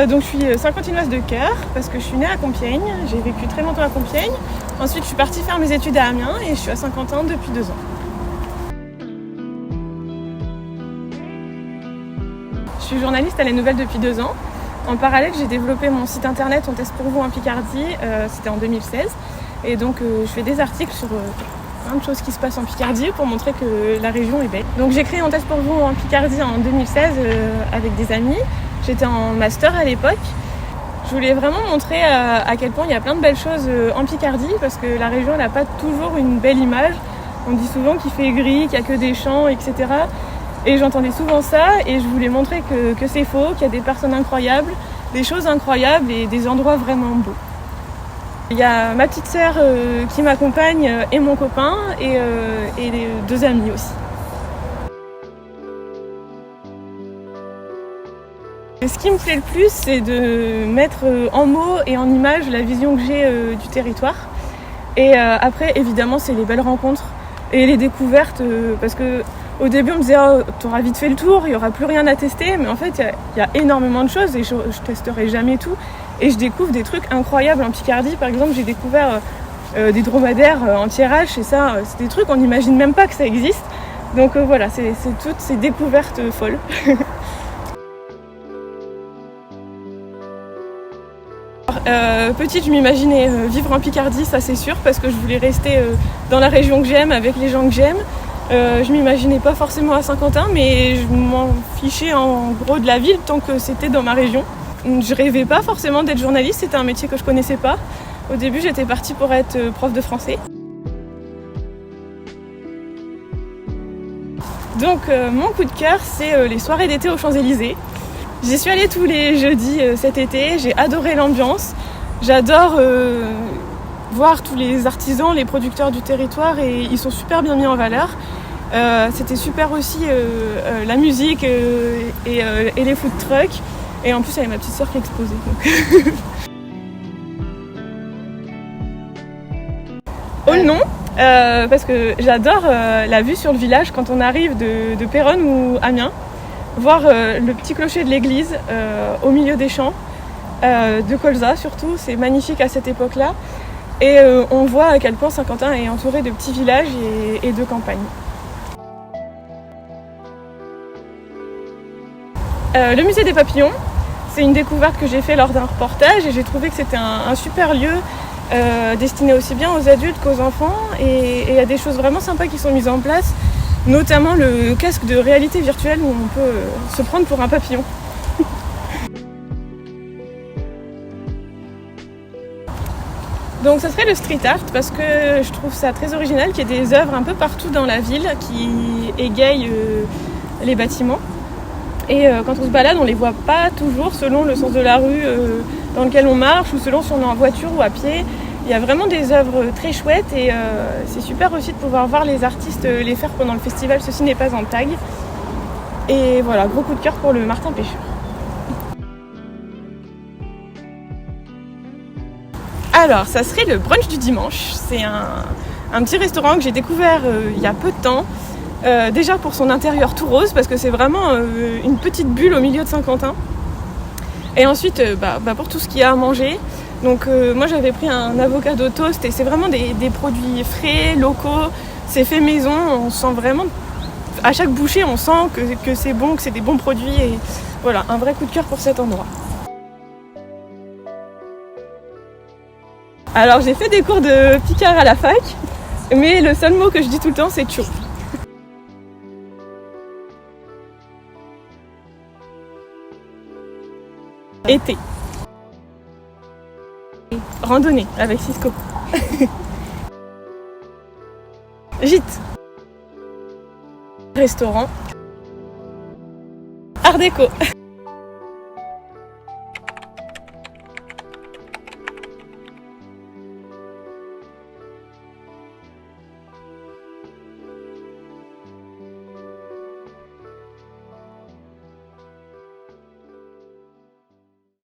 Donc je suis Saint-Quentinoise de cœur parce que je suis née à Compiègne, j'ai vécu très longtemps à Compiègne. Ensuite je suis partie faire mes études à Amiens et je suis à Saint-Quentin depuis 2 ans. Je suis journaliste à Les Nouvelles depuis 2 ans. En parallèle, j'ai développé mon site internet On teste pour vous en Picardie, c'était en 2016. Et donc je fais des articles sur plein de choses qui se passent en Picardie pour montrer que la région est belle. Donc j'ai créé On teste pour vous en Picardie en 2016 avec des amis. J'étais en master à l'époque. Je voulais vraiment montrer à quel point il y a plein de belles choses en Picardie parce que la région n'a pas toujours une belle image. On dit souvent qu'il fait gris, qu'il n'y a que des champs, etc. Et j'entendais souvent ça et je voulais montrer que c'est faux, qu'il y a des personnes incroyables, des choses incroyables et des endroits vraiment beaux. Il y a ma petite sœur qui m'accompagne et mon copain et les 2 amis aussi. Ce qui me plaît le plus, c'est de mettre en mots et en images la vision que j'ai du territoire. Et après, évidemment, c'est les belles rencontres et les découvertes parce que au début, on me disait oh, t'auras vite fait le tour, il n'y aura plus rien à tester. Mais en fait, il y a énormément de choses et je testerai jamais tout. Et je découvre des trucs incroyables en Picardie. Par exemple, j'ai découvert des dromadaires en tirage. Et ça, c'est des trucs, on n'imagine même pas que ça existe. Donc voilà, c'est toutes ces découvertes folles. Petite, je m'imaginais vivre en Picardie, ça c'est sûr, parce que je voulais rester dans la région que j'aime, avec les gens que j'aime. Je m'imaginais pas forcément à Saint-Quentin, mais je m'en fichais en gros de la ville tant que c'était dans ma région. Je rêvais pas forcément d'être journaliste, c'était un métier que je connaissais pas. Au début, j'étais partie pour être prof de français. Donc mon coup de cœur, c'est les soirées d'été aux Champs-Élysées. J'y suis allée tous les jeudis cet été, j'ai adoré l'ambiance. J'adore voir tous les artisans, les producteurs du territoire et ils sont super bien mis en valeur. C'était super aussi la musique et les food trucks. Et en plus, il y avait ma petite sœur qui exposait. Donc. Oh non, parce que j'adore la vue sur le village quand on arrive de Péronne ou Amiens. Voir le petit clocher de l'église au milieu des champs, de colza surtout, c'est magnifique à cette époque-là. Et on voit à quel point Saint-Quentin est entouré de petits villages et de campagnes. Le musée des papillons, c'est une découverte que j'ai fait lors d'un reportage et j'ai trouvé que c'était un super lieu destiné aussi bien aux adultes qu'aux enfants. Et il y a des choses vraiment sympas qui sont mises en place, notamment le casque de réalité virtuelle où on peut se prendre pour un papillon. Donc ça serait le street art parce que je trouve ça très original qu'il y ait des œuvres un peu partout dans la ville qui égayent les bâtiments. Et quand on se balade, on les voit pas toujours selon le sens de la rue dans lequel on marche ou selon si on est en voiture ou à pied. Il y a vraiment des œuvres très chouettes et c'est super aussi de pouvoir voir les artistes les faire pendant le festival Ceci n'est pas un tag. Et voilà, gros coup de cœur pour le Martin Pêcheur. Alors, ça serait le brunch du dimanche. C'est un petit restaurant que j'ai découvert il y a peu de temps. Déjà pour son intérieur tout rose, parce que c'est vraiment une petite bulle au milieu de Saint-Quentin. Et ensuite, pour tout ce qu'il y a à manger. Donc moi j'avais pris un avocado toast et c'est vraiment des produits frais, locaux. C'est fait maison, on sent vraiment... À chaque bouchée, on sent que c'est bon, que c'est des bons produits. Et voilà, un vrai coup de cœur pour cet endroit. Alors j'ai fait des cours de Picard à la fac, mais le seul mot que je dis tout le temps c'est tchou. Été. Randonnée avec Cisco. Gîte. Restaurant. Art déco.